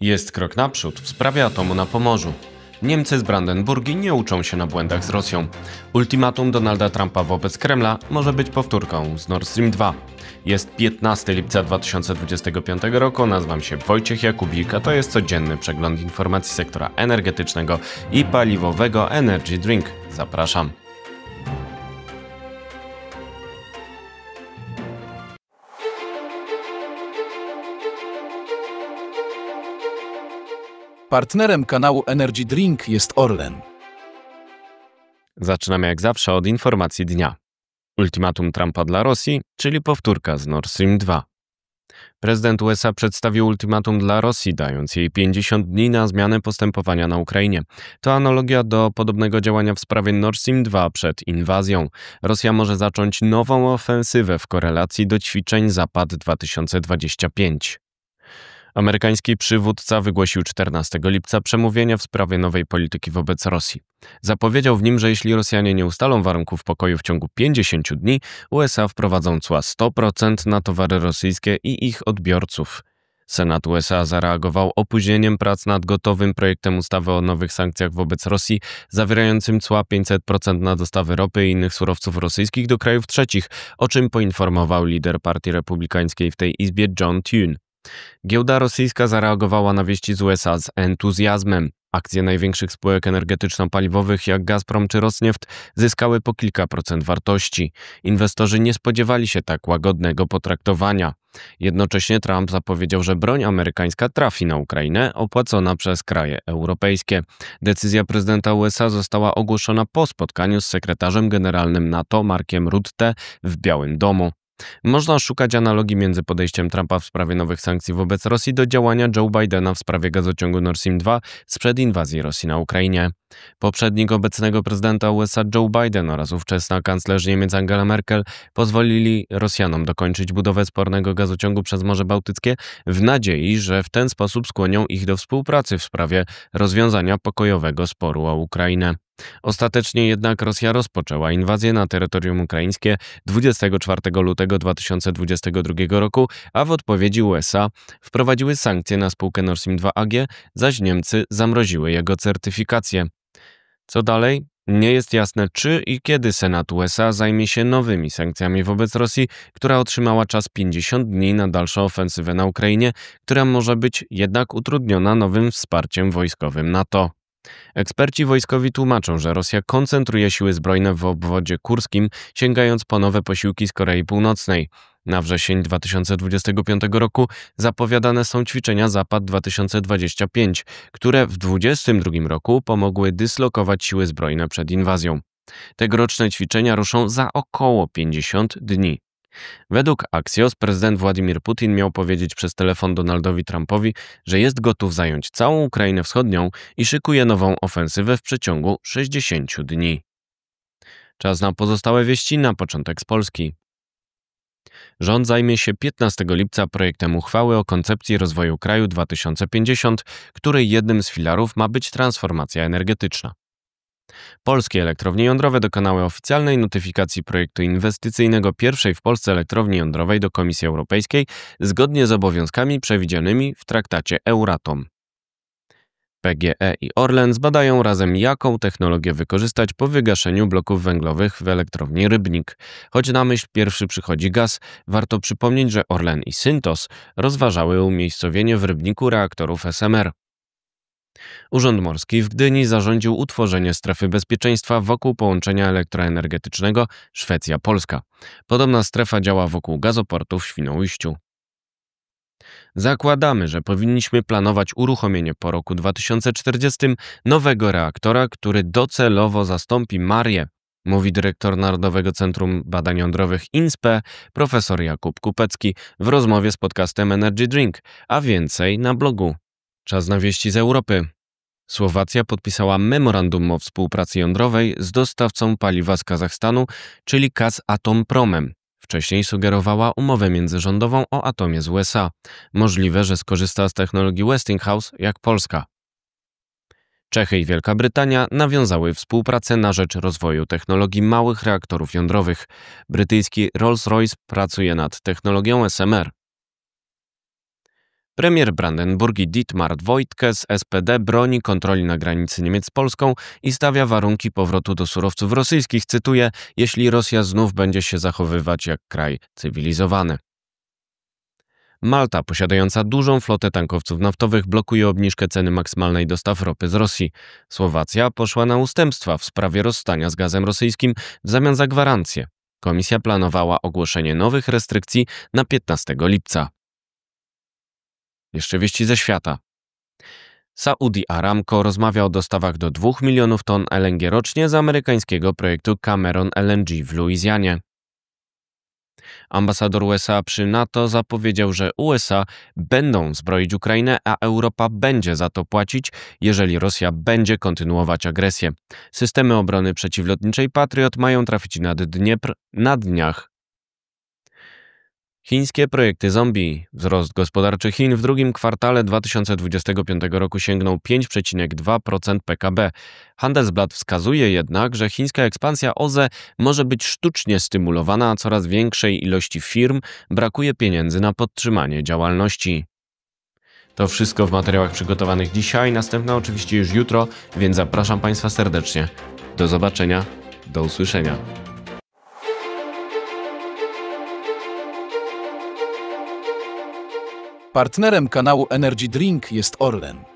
Jest krok naprzód w sprawie atomu na Pomorzu. Niemcy z Brandenburgii nie uczą się na błędach z Rosją. Ultimatum Donalda Trumpa wobec Kremla może być powtórką z Nord Stream 2. Jest 15 lipca 2025 roku, nazywam się Wojciech Jakubik, a to jest codzienny przegląd informacji sektora energetycznego i paliwowego Energy Drink. Zapraszam. Partnerem kanału Energy Drink jest Orlen. Zaczynamy jak zawsze od informacji dnia. Ultimatum Trumpa dla Rosji, czyli powtórka z Nord Stream 2. Prezydent USA przedstawił ultimatum dla Rosji, dając jej 50 dni na zmianę postępowania na Ukrainie. To analogia do podobnego działania w sprawie Nord Stream 2 przed inwazją. Rosja może zacząć nową ofensywę w korelacji do ćwiczeń Zapad 2025. Amerykański przywódca wygłosił 14 lipca przemówienie w sprawie nowej polityki wobec Rosji. Zapowiedział w nim, że jeśli Rosjanie nie ustalą warunków pokoju w ciągu 50 dni, USA wprowadzą cła 100% na towary rosyjskie i ich odbiorców. Senat USA zareagował opóźnieniem prac nad gotowym projektem ustawy o nowych sankcjach wobec Rosji, zawierającym cła 500% na dostawy ropy i innych surowców rosyjskich do krajów trzecich, o czym poinformował lider partii republikańskiej w tej izbie John Thune. Giełda rosyjska zareagowała na wieści z USA z entuzjazmem. Akcje największych spółek energetyczno-paliwowych jak Gazprom czy Rosneft zyskały po kilka procent wartości. Inwestorzy nie spodziewali się tak łagodnego potraktowania. Jednocześnie Trump zapowiedział, że broń amerykańska trafi na Ukrainę, opłacona przez kraje europejskie. Decyzja prezydenta USA została ogłoszona po spotkaniu z sekretarzem generalnym NATO Markiem Rutte w Białym Domu. Można szukać analogii między podejściem Trumpa w sprawie nowych sankcji wobec Rosji do działania Joe Bidena w sprawie gazociągu Nord Stream 2 sprzed inwazji Rosji na Ukrainie. Poprzednik obecnego prezydenta USA Joe Biden oraz ówczesna kanclerz Niemiec Angela Merkel pozwolili Rosjanom dokończyć budowę spornego gazociągu przez Morze Bałtyckie w nadziei, że w ten sposób skłonią ich do współpracy w sprawie rozwiązania pokojowego sporu o Ukrainę. Ostatecznie jednak Rosja rozpoczęła inwazję na terytorium ukraińskie 24 lutego 2022 roku, a w odpowiedzi USA wprowadziły sankcje na spółkę Nord Stream 2 AG, zaś Niemcy zamroziły jego certyfikację. Co dalej? Nie jest jasne, czy i kiedy Senat USA zajmie się nowymi sankcjami wobec Rosji, która otrzymała czas 50 dni na dalszą ofensywę na Ukrainie, która może być jednak utrudniona nowym wsparciem wojskowym NATO. Eksperci wojskowi tłumaczą, że Rosja koncentruje siły zbrojne w obwodzie kurskim, sięgając po nowe posiłki z Korei Północnej. Na wrzesień 2025 roku zapowiadane są ćwiczenia Zapad 2025, które w 2022 roku pomogły dyslokować siły zbrojne przed inwazją. Tegoroczne ćwiczenia ruszą za około 50 dni. Według Axios prezydent Władimir Putin miał powiedzieć przez telefon Donaldowi Trumpowi, że jest gotów zająć całą Ukrainę Wschodnią i szykuje nową ofensywę w przeciągu 60 dni. Czas na pozostałe wieści na początek z Polski. Rząd zajmie się 15 lipca projektem uchwały o koncepcji rozwoju kraju 2050, której jednym z filarów ma być transformacja energetyczna. Polskie elektrownie jądrowe dokonały oficjalnej notyfikacji projektu inwestycyjnego pierwszej w Polsce elektrowni jądrowej do Komisji Europejskiej zgodnie z obowiązkami przewidzianymi w traktacie Euratom. PGE i Orlen zbadają razem, jaką technologię wykorzystać po wygaszeniu bloków węglowych w elektrowni Rybnik. Choć na myśl pierwszy przychodzi gaz, warto przypomnieć, że Orlen i Syntos rozważały umiejscowienie w Rybniku reaktorów SMR. Urząd Morski w Gdyni zarządził utworzenie strefy bezpieczeństwa wokół połączenia elektroenergetycznego Szwecja-Polska. Podobna strefa działa wokół gazoportu w Świnoujściu. Zakładamy, że powinniśmy planować uruchomienie po roku 2040 nowego reaktora, który docelowo zastąpi Marię, mówi dyrektor Narodowego Centrum Badań Jądrowych INSPE profesor Jakub Kupecki w rozmowie z podcastem Energy Drink, a więcej na blogu. Czas na wieści z Europy. Słowacja podpisała memorandum o współpracy jądrowej z dostawcą paliwa z Kazachstanu, czyli Kazatompромem. Wcześniej sugerowała umowę międzyrządową o atomie z USA. Możliwe, że skorzysta z technologii Westinghouse jak Polska. Czechy i Wielka Brytania nawiązały współpracę na rzecz rozwoju technologii małych reaktorów jądrowych. Brytyjski Rolls-Royce pracuje nad technologią SMR. Premier Brandenburgii Dietmar Woidke z SPD broni kontroli na granicy Niemiec z Polską i stawia warunki powrotu do surowców rosyjskich, cytuję, jeśli Rosja znów będzie się zachowywać jak kraj cywilizowany. Malta, posiadająca dużą flotę tankowców naftowych, blokuje obniżkę ceny maksymalnej dostaw ropy z Rosji. Słowacja poszła na ustępstwa w sprawie rozstania z gazem rosyjskim w zamian za gwarancję. Komisja planowała ogłoszenie nowych restrykcji na 15 lipca. Jeszcze wieści ze świata. Saudi Aramco rozmawia o dostawach do 2 milionów ton LNG rocznie z amerykańskiego projektu Cameron LNG w Luizjanie. Ambasador USA przy NATO zapowiedział, że USA będą zbroić Ukrainę, a Europa będzie za to płacić, jeżeli Rosja będzie kontynuować agresję. Systemy obrony przeciwlotniczej Patriot mają trafić nad Dniepr na dniach. Chińskie projekty zombie. Wzrost gospodarczy Chin w drugim kwartale 2025 roku sięgnął 5,2% PKB. Handelsblatt wskazuje jednak, że chińska ekspansja OZE może być sztucznie stymulowana, a coraz większej ilości firm brakuje pieniędzy na podtrzymanie działalności. To wszystko w materiałach przygotowanych dzisiaj, następna oczywiście już jutro, więc zapraszam Państwa serdecznie. Do zobaczenia, do usłyszenia. Partnerem kanału Energy Drink jest Orlen.